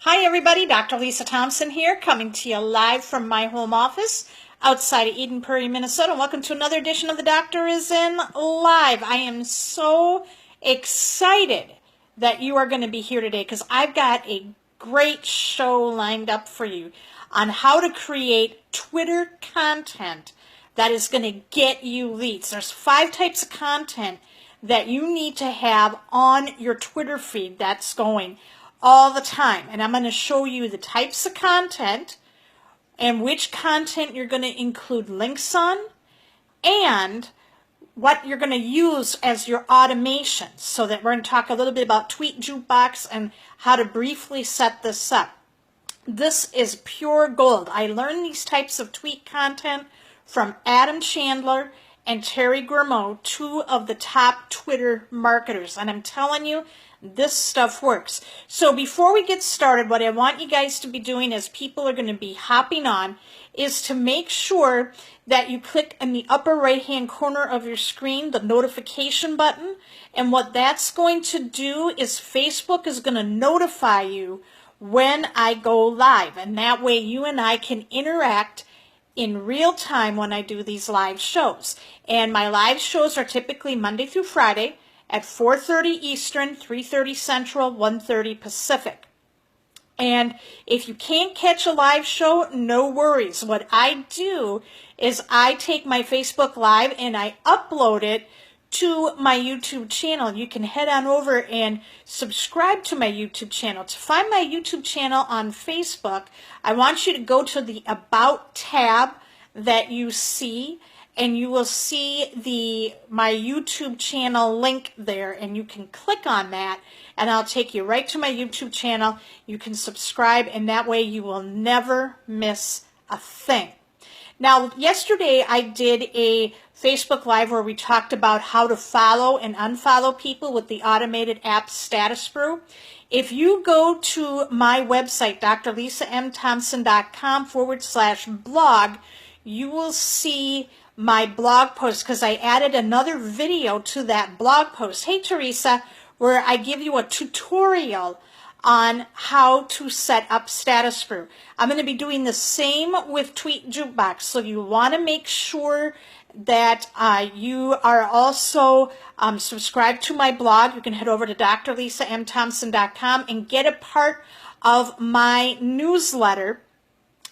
Hi everybody, Dr. Lisa Thompson here, coming to you live from my home office outside of Eden Prairie, Minnesota. Welcome to another edition of The Doctor Is In Live. I am so excited that you are going to be here today because I've got a great show lined up for you on how to create Twitter content that is going to get you leads. There's 5 types of content that you need to have on your Twitter feed that's going all the time. And I'm going to show you the types of content and which content you're going to include links on and what you're going to use as your automation. So that we're going to talk a little bit about Tweet Jukebox and how to briefly set this up. This is pure gold. I learned these types of tweet content from Adam Chandler and Terry Gourmeau, 2 of the top Twitter marketers. And I'm telling you, this stuff works. So before we get started, what I want you guys to be doing as people are going to be hopping on is to make sure that you click in the upper right hand corner of your screen the notification button. And what that's going to do is Facebook is going to notify you when I go live. And that way you and I can interact in real time when I do these live shows. And my live shows are typically Monday through Friday at 4:30 Eastern, 3:30 Central, 1:30 Pacific. And if you can't catch a live show, no worries. What I do is I take my Facebook Live and I upload it to my YouTube channel. You can head on over and subscribe to my YouTube channel. To find my YouTube channel on Facebook, I want you to go to the About tab that you see, and you will see my YouTube channel link there, and you can click on that, and I'll take you right to my YouTube channel. You can subscribe, and that way you will never miss a thing. Now, yesterday I did a Facebook Live where we talked about how to follow and unfollow people with the automated app status brew. If you go to my website, drlisamthompson.com/blog, you will see my blog post because I added another video to that blog post. Hey, Teresa, where I give you a tutorial on how to set up status brew. I'm going to be doing the same with Tweet Jukebox, so you want to make sure that you are also subscribed to my blog. You can head over to drlisamthompson.com and get a part of my newsletter.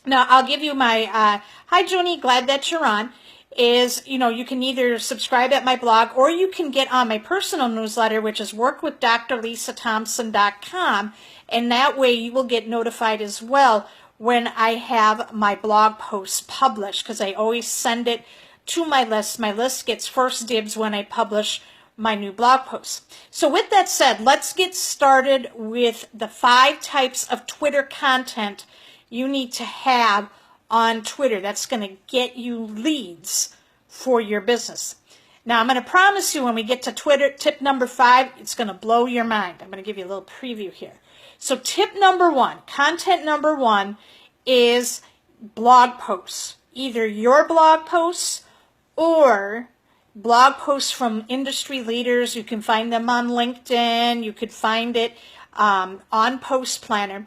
Now, I'll give you my, hi, Joni, glad that you're on. You can either subscribe at my blog or you can get on my personal newsletter, which is workwithdrlisathompson.com, and that way you will get notified as well when I have my blog posts published, because I always send it to my list. My list gets first dibs when I publish my new blog posts. So with that said, let's get started with the 5 types of Twitter content you need to have on Twitter that's going to get you leads for your business. Now, I'm going to promise you when we get to Twitter, tip number 5, it's going to blow your mind. I'm going to give you a little preview here. So tip number 1, content number 1 is blog posts. Either your blog posts or blog posts from industry leaders. You can find them on LinkedIn. You could find it on Post Planner.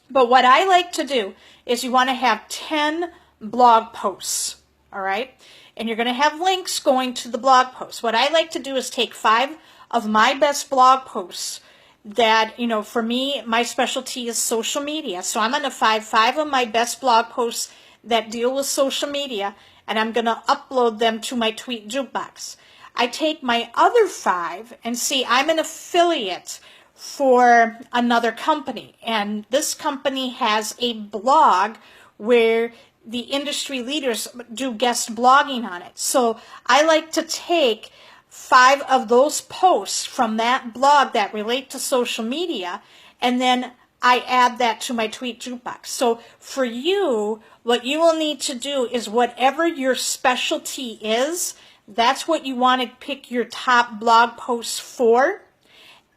But what I like to do is you want to have 10 blog posts, all right? And you're going to have links going to the blog posts. What I like to do is take 5 of my best blog posts that, for me, my specialty is social media. So I'm going to find 5 of my best blog posts that deal with social media, and I'm going to upload them to my Tweet Jukebox. I take my other 5 and see, I'm an affiliate for another company, and this company has a blog where the industry leaders do guest blogging on it. So I like to take 5 of those posts from that blog that relate to social media, and then I add that to my Tweet Jukebox. So for you, what you will need to do is whatever your specialty is, that's what you want to pick your top blog posts for.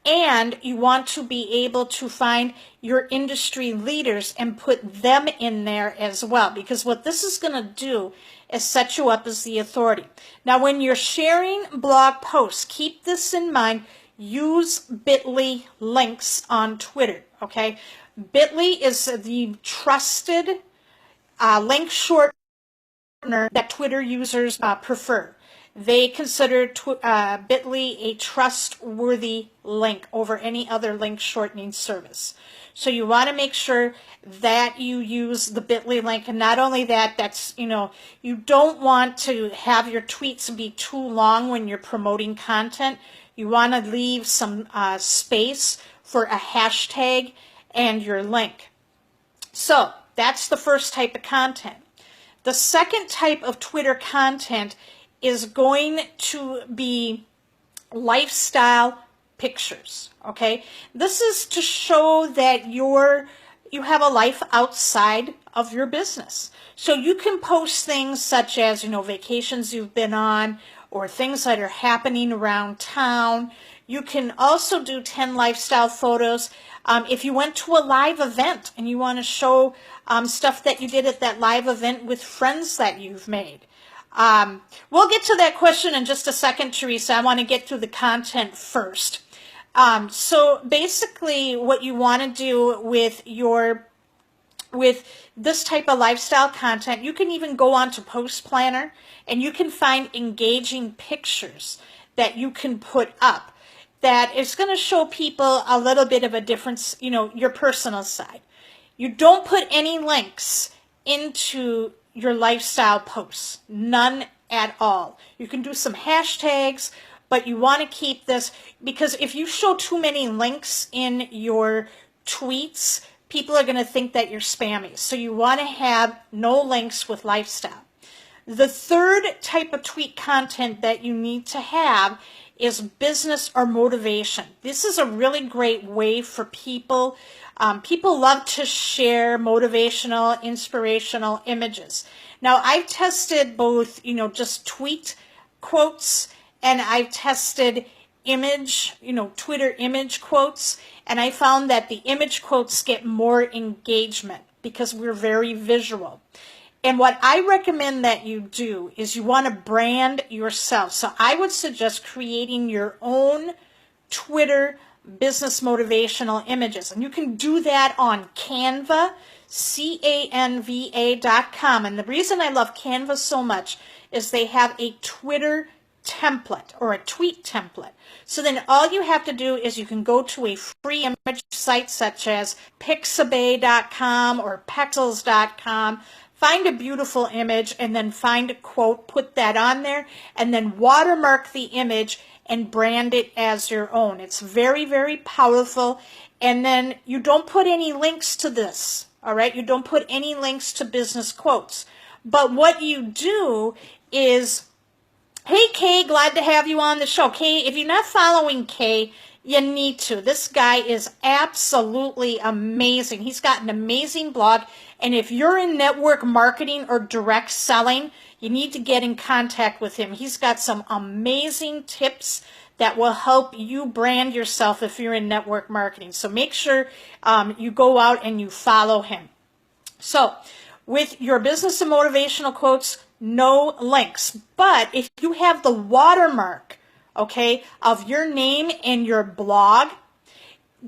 And you want to be able to find your industry leaders and put them in there as well. Because what this is going to do is set you up as the authority. Now, when you're sharing blog posts, keep this in mind. Use bit.ly links on Twitter, okay? Bitly is the trusted link shortener that Twitter users prefer. They consider Bitly a trustworthy link over any other link shortening service. So you want to make sure that you use the Bitly link. And not only that, you don't want to have your tweets be too long when you're promoting content. You want to leave some space for a hashtag and your link. So that's the first type of content. The second type of Twitter content is going to be lifestyle pictures, okay? This is to show that you have a life outside of your business. So you can post things such as, vacations you've been on or things that are happening around town. You can also do 10 lifestyle photos. If you went to a live event and you want to show stuff that you did at that live event with friends that you've made. We'll get to that question in just a second, Teresa. I want to get through the content first. So basically what you want to do with this type of lifestyle content, you can even go on to Post Planner and you can find engaging pictures that you can put up that is going to show people a little bit of a difference, your personal side. You don't put any links into your lifestyle posts, none at all. You can do some hashtags, but you want to keep this, because if you show too many links in your tweets, people are going to think that you're spammy. So you want to have no links with lifestyle. The third type of tweet content that you need to have is business or motivation. This is a really great way for people. People love to share motivational, inspirational images. Now, I've tested both, just tweet quotes, and I've tested image, Twitter image quotes, and I found that the image quotes get more engagement because we're very visual. And what I recommend that you do is you want to brand yourself. So I would suggest creating your own Twitter business motivational images. And you can do that on Canva, Canva.com. And the reason I love Canva so much is they have a Twitter template or a tweet template. So then all you have to do is you can go to a free image site such as Pixabay.com or Pexels.com. Find a beautiful image and then find a quote, put that on there, and then watermark the image and brand it as your own. It's very, very powerful. And then you don't put any links to this, all right? You don't put any links to business quotes. But what you do is, hey, Kay, glad to have you on the show. Kay, if you're not following Kay, you need to. This guy is absolutely amazing. He's got an amazing blog. And if you're in network marketing or direct selling, you need to get in contact with him. He's got some amazing tips that will help you brand yourself if you're in network marketing. So make sure you go out and you follow him. So with your business and motivational quotes, no links. But if you have the watermark, okay, of your name and your blog,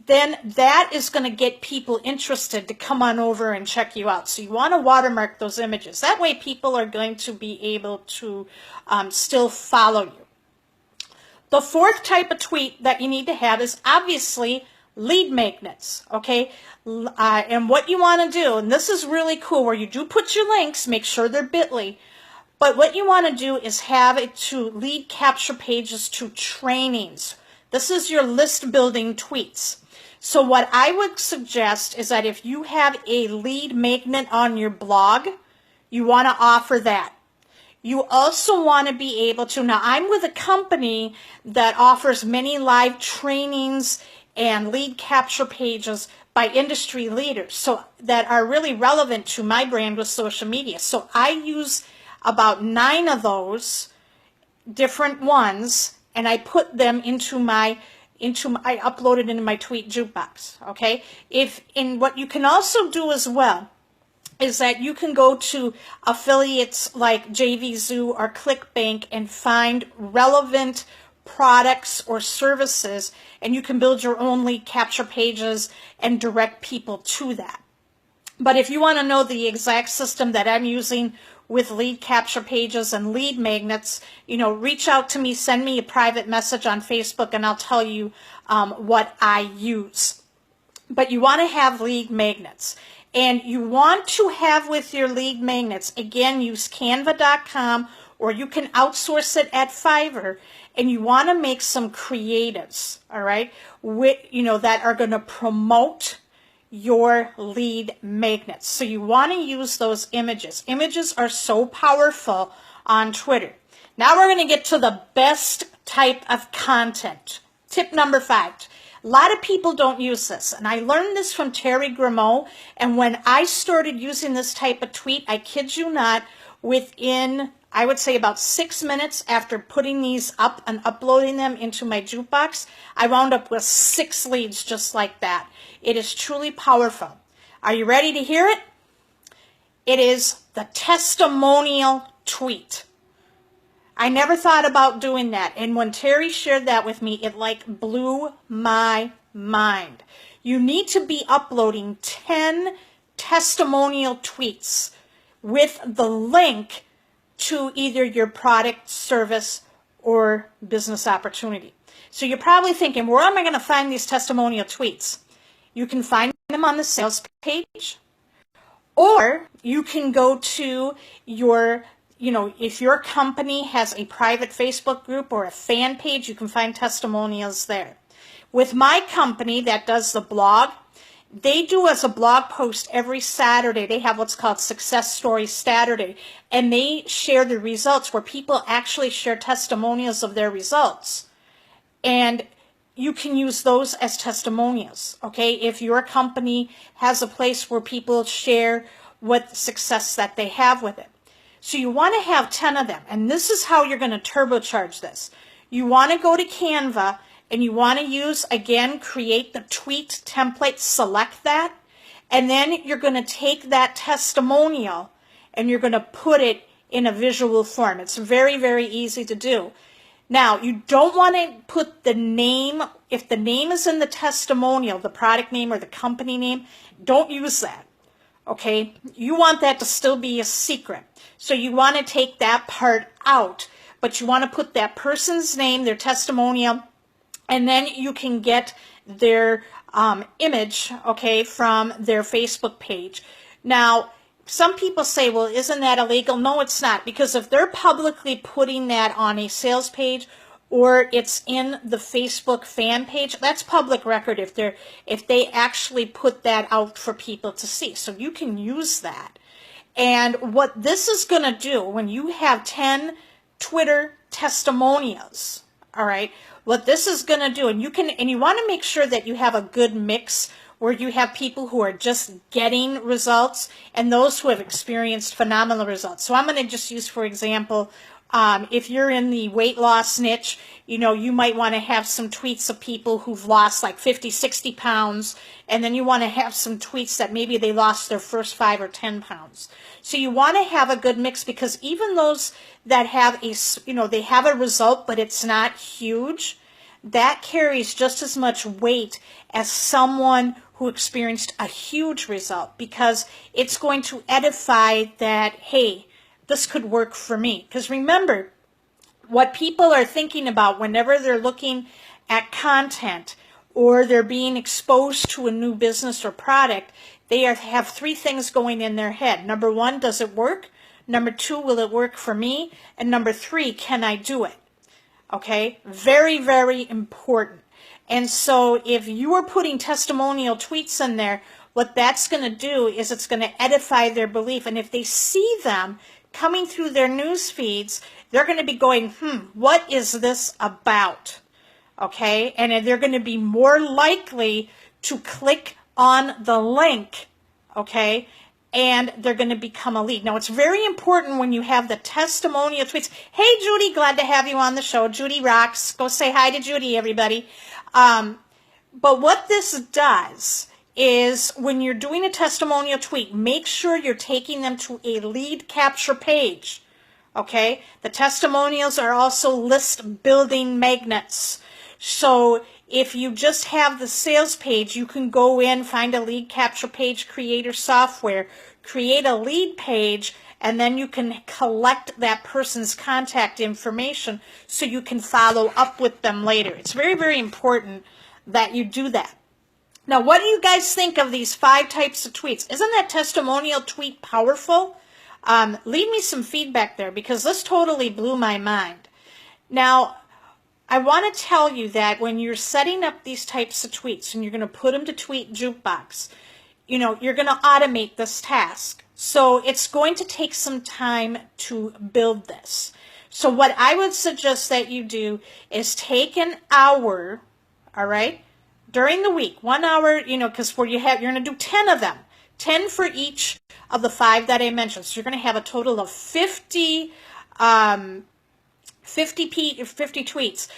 then that is going to get people interested to come on over and check you out. So you want to watermark those images. That way people are going to be able to still follow you. The fourth type of tweet that you need to have is obviously lead magnets, okay? And what you want to do, and this is really cool, where you do put your links, make sure they're bit.ly, but what you want to do is have it to lead capture pages to trainings. This is your list building tweets. So what I would suggest is that if you have a lead magnet on your blog, you want to offer that. You also want to be able to, now I'm with a company that offers many live trainings and lead capture pages by industry leaders, so that are really relevant to my brand with social media. So I use about 9 of those different ones, and I put them I uploaded into my tweet Jukebox, okay? What you can also do as well is that you can go to affiliates like JVZoo or ClickBank and find relevant products or services, and you can build your own lead capture pages and direct people to that. But if you want to know the exact system that I'm using with lead capture pages and lead magnets, reach out to me, send me a private message on Facebook, and I'll tell you what I use. But you want to have lead magnets. And you want to have with your lead magnets, again, use canva.com, or you can outsource it at Fiverr, and you want to make some creatives, all right, that are going to promote your lead magnets. So you want to use those images. Images are so powerful on Twitter. Now we're going to get to the best type of content. Tip number 5. A lot of people don't use this, and I learned this from Terry Grimaud, and when I started using this type of tweet, I kid you not, within, I would say, about 6 minutes after putting these up and uploading them into my Jukebox, I wound up with 6 leads just like that. It is truly powerful. Are you ready to hear it? It is the testimonial tweet. I never thought about doing that, and when Terry shared that with me, it blew my mind. You need to be uploading 10 testimonial tweets with the link to either your product, service, or business opportunity. So you're probably thinking, where am I going to find these testimonial tweets? You can find them on the sales page, or you can go to your, if your company has a private Facebook group or a fan page, you can find testimonials there. With my company that does the blog, they do as a blog post every Saturday. They have what's called Success Stories Saturday, and they share the results where people actually share testimonials of their results. And you can use those as testimonials, okay? If your company has a place where people share what success that they have with it. So you want to have 10 of them, and this is how you're going to turbocharge this. You want to go to Canva, and you want to use, again, create the tweet template, select that, and then you're going to take that testimonial and you're going to put it in a visual form. It's very, very easy to do. Now, you don't want to put the name, if the name is in the testimonial, the product name or the company name, don't use that, okay? You want that to still be a secret. So you want to take that part out, but you want to put that person's name, their testimonial, and then you can get their image, okay, from their Facebook page. Now, some people say, well, isn't that illegal? No, it's not, because if they're publicly putting that on a sales page or it's in the Facebook fan page, that's public record if they actually put that out for people to see. So you can use that. And what this is going to do when you have 10 Twitter testimonials, all right, what this is going to do, and you want to make sure that you have a good mix where you have people who are just getting results and those who have experienced phenomenal results. So I'm going to just use, for example, if you're in the weight loss niche, you might want to have some tweets of people who've lost like 50, 60 pounds, and then you want to have some tweets that maybe they lost their first 5 or 10 pounds. So you want to have a good mix, because even those that have they have a result, but it's not huge, that carries just as much weight as someone who experienced a huge result, because it's going to edify that, hey, this could work for me. Because remember, what people are thinking about whenever they're looking at content or they're being exposed to a new business or product, they have 3 things going in their head. Number 1, does it work? Number 2, will it work for me? And number 3, can I do it? Okay, very, very important. And so if you are putting testimonial tweets in there, what that's going to do is it's going to edify their belief. And if they see them coming through their news feeds, they're going to be going, what is this about? Okay, and they're going to be more likely to click on the link, okay, and they're going to become a lead. Now, it's very important when you have the testimonial tweets. Hey, Judy, glad to have you on the show. Judy rocks. Go say hi to Judy, everybody. But what this does is when you're doing a testimonial tweet, make sure you're taking them to a lead capture page, Okay, the testimonials are also list building magnets. So if you just have the sales page, you can go in, find a lead capture page creator software, create a lead page, and then you can collect that person's contact information so you can follow up with them later. It's very, very important that you do that. Now, what do you guys think of these 5 types of tweets? Isn't that testimonial tweet powerful? Leave me some feedback there, because this totally blew my mind. Now, I want to tell you that when you're setting up these types of tweets and you're going to put them to Tweet Jukebox, you know, you're going to automate this task. So it's going to take some time to build this. So what I would suggest that you do is take an hour, all right, during the week, 1 hour, you know, because you're going to do 10 of them, 10 for each of the 5 that I mentioned. So you're going to have a total of 50 tweets.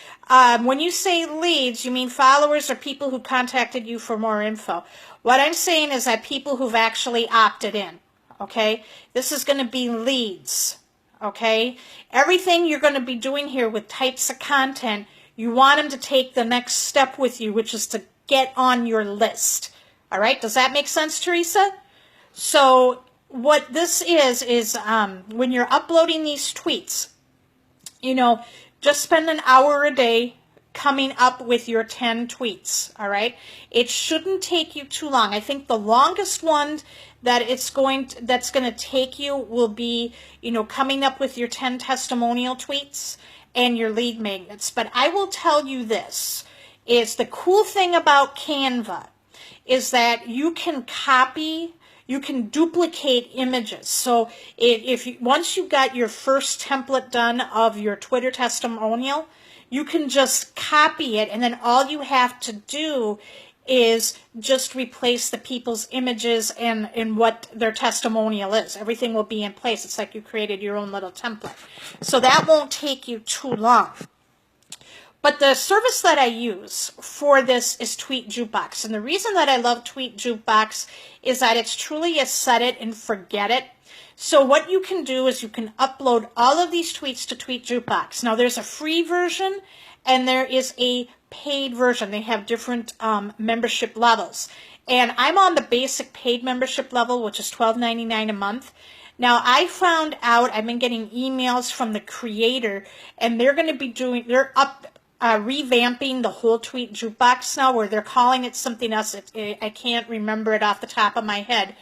When you say leads, you mean followers or people who contacted you for more info. What I'm saying is that people who've actually opted in, okay? This is going to be leads, okay? Everything you're going to be doing here with types of content, you want them to take the next step with you, which is to get on your list. All right? Does that make sense, Teresa? So what this is when you're uploading these tweets, you know, just spend an hour a day coming up with your 10 tweets, all right? It shouldn't take you too long. I think the longest one that that's going to take you will be, you know, coming up with your 10 testimonial tweets and your lead magnets. But I will tell you this, is the cool thing about Canva is that you can copy, you can duplicate images. So once you got your first template done of your Twitter testimonial, you can just copy it, and then all you have to do is just replace the people's images and what their testimonial is. Everything will be in place. It's like you created your own little template. So that won't take you too long. But the service that I use for this is Tweet Jukebox. And the reason that I love Tweet Jukebox is that it's truly a set it and forget it. So what you can do is you can upload all of these tweets to Tweet Jukebox. Now there's a free version and there is a paid version. They have different membership levels. And I'm on the basic paid membership level, which is $12.99 a month. Now, I found out, I've been getting emails from the creator, and they're going to be revamping the whole Tweet Jukebox now, where they're calling it something else. I can't remember it off the top of my head.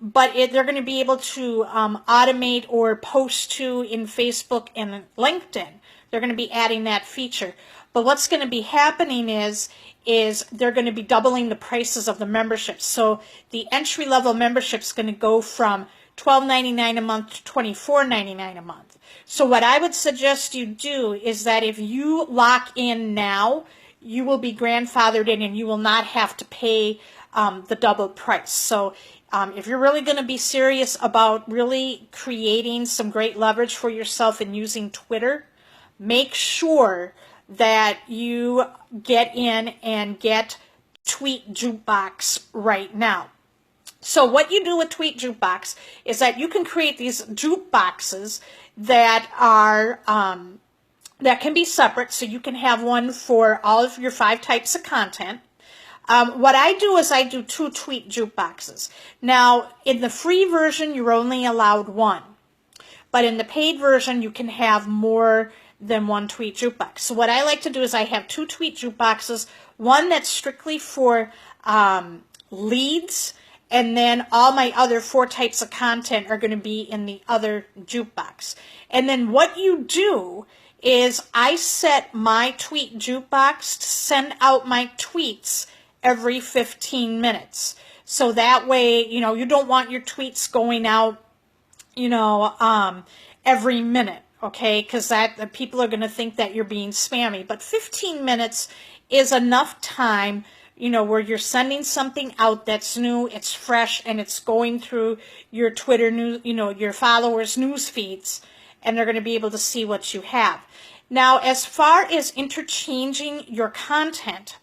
But they're going to be able to automate or post to in Facebook and LinkedIn. They're going to be adding that feature. But what's going to be happening is they're going to be doubling the prices of the memberships. So the entry-level membership is going to go from $12.99 a month to $24.99 a month. So what I would suggest you do is that if you lock in now, you will be grandfathered in and you will not have to pay the double price. So if you're really going to be serious about really creating some great leverage for yourself and using Twitter, make sure that you get in and get Tweet Jukebox right now. So what you do with Tweet Jukebox is that you can create these jukeboxes that are that can be separate. So you can have one for all of your 5 types of content. What I do is I do 2 Tweet Jukeboxes. Now, in the free version, you're only allowed 1. But in the paid version, you can have more than 1 Tweet Jukebox. So what I like to do is I have 2 Tweet Jukeboxes, one that's strictly for leads, and then all my other 4 types of content are going to be in the other jukebox. And then what you do is I set my Tweet Jukebox to send out my tweets every 15 minutes. So that way, you know, you don't want your tweets going out, you know, every minute, okay? Because that people are going to think that you're being spammy. But 15 minutes is enough time, you know, where you're sending something out that's new, it's fresh, and it's going through your Twitter news, you know, your followers' news feeds, and they're going to be able to see what you have. Now, as far as interchanging your content,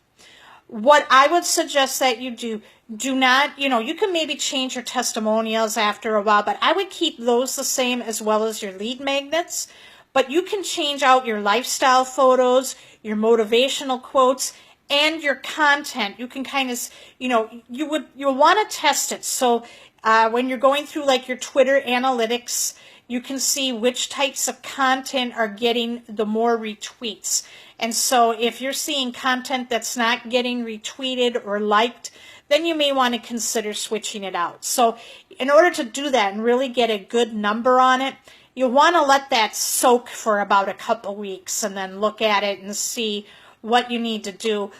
what I would suggest that you do not, you can maybe change your testimonials after a while, but I would keep those the same as well as your lead magnets. But you can change out your lifestyle photos, your motivational quotes, and your content. You can kind of, you'll want to test it. So when you're going through like your Twitter analytics, you can see which types of content are getting the more retweets. And so if you're seeing content that's not getting retweeted or liked, then you may want to consider switching it out. So in order to do that and really get a good number on it, you'll want to let that soak for about a couple weeks and then look at it and see what you need to do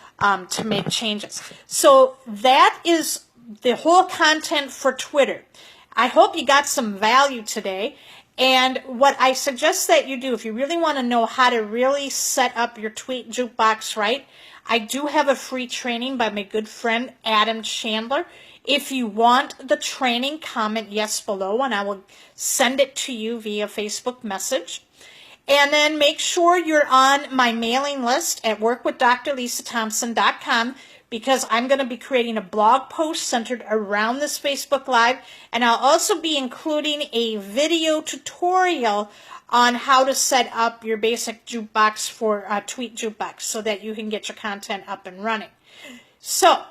to make changes. So that is the whole content for Twitter. I hope you got some value today. And what I suggest that you do, if you really want to know how to really set up your tweet jukebox right, I do have a free training by my good friend Adam Chandler. If you want the training, comment yes below and I will send it to you via Facebook message. And then make sure you're on my mailing list at workwithdrlisathompson.com, because I'm going to be creating a blog post centered around this Facebook Live, and I'll also be including a video tutorial on how to set up your basic jukebox for Tweet Jukebox so that you can get your content up and running. So,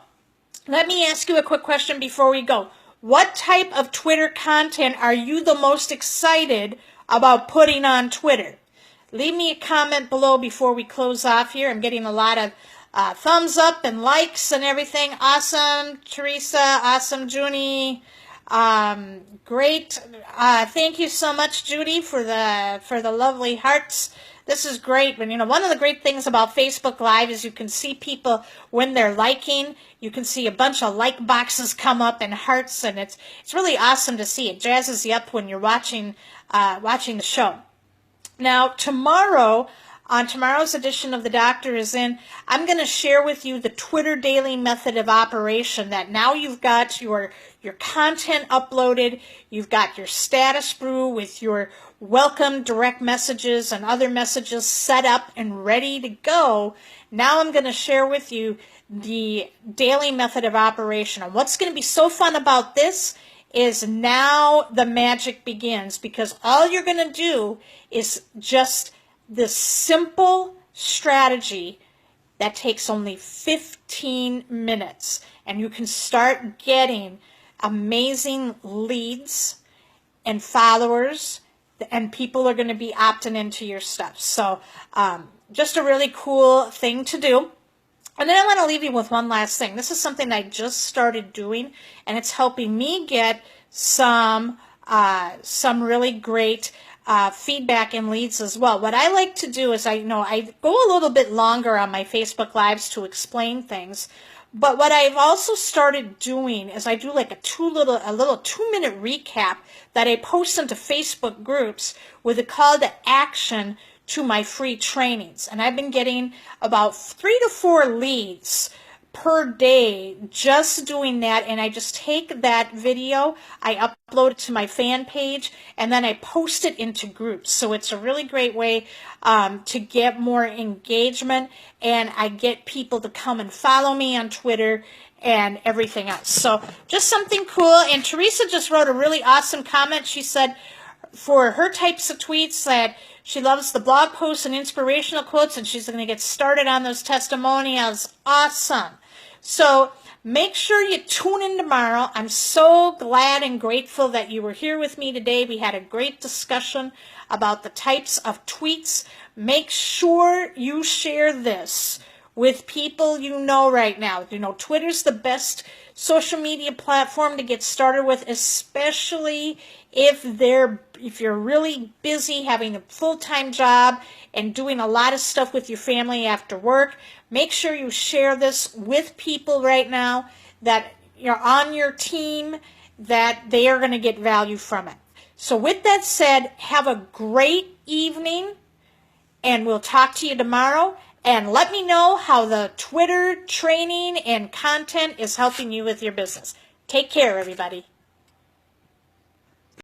let me ask you a quick question before we go. What type of Twitter content are you the most excited about putting on Twitter? Leave me a comment below before we close off here. I'm getting a lot of thumbs up and likes and everything. Awesome, Teresa. Awesome, Junie. Great. Thank you so much, Judy, for the lovely hearts. This is great. When one of the great things about Facebook Live is you can see people when they're liking. You can see a bunch of like boxes come up and hearts, and it's really awesome to see. It jazzes you up when you're watching the show. Now, on tomorrow's edition of The Doctor Is In, I'm going to share with you the Twitter daily method of operation, that now you've got your content uploaded, you've got your status brew with your welcome direct messages and other messages set up and ready to go. Now I'm going to share with you the daily method of operation. And what's going to be so fun about this is now the magic begins, because all you're going to do is just this simple strategy that takes only 15 minutes, and you can start getting amazing leads and followers, and people are going to be opting into your stuff. So just a really cool thing to do. And then I want to leave you with one last thing. This is something I just started doing, and it's helping me get some really great feedback and leads as well. What I like to do is I go a little bit longer on my Facebook Lives to explain things, but what I've also started doing is I do like a little 2-minute recap that I post into Facebook groups with a call to action to my free trainings. And I've been getting about 3 to 4 leads per day just doing that, and I just take that video, I upload it to my fan page, and then I post it into groups. So it's a really great way to get more engagement, and I get people to come and follow me on Twitter and everything else. So just something cool. And Teresa just wrote a really awesome comment. She said for her types of tweets that she loves the blog posts and inspirational quotes, and she's going to get started on those testimonials. Awesome. So make sure you tune in tomorrow. I'm so glad and grateful that you were here with me today. We had a great discussion about the types of tweets. Make sure you share this with people you know right now. Twitter's the best social media platform to get started with, especially if you're really busy having a full-time job and doing a lot of stuff with your family after work. Make sure you share this with people right now that you're on your team, that they are going to get value from it. So with that said, have a great evening, and we'll talk to you tomorrow. And let me know how the Twitter training and content is helping you with your business. Take care, everybody.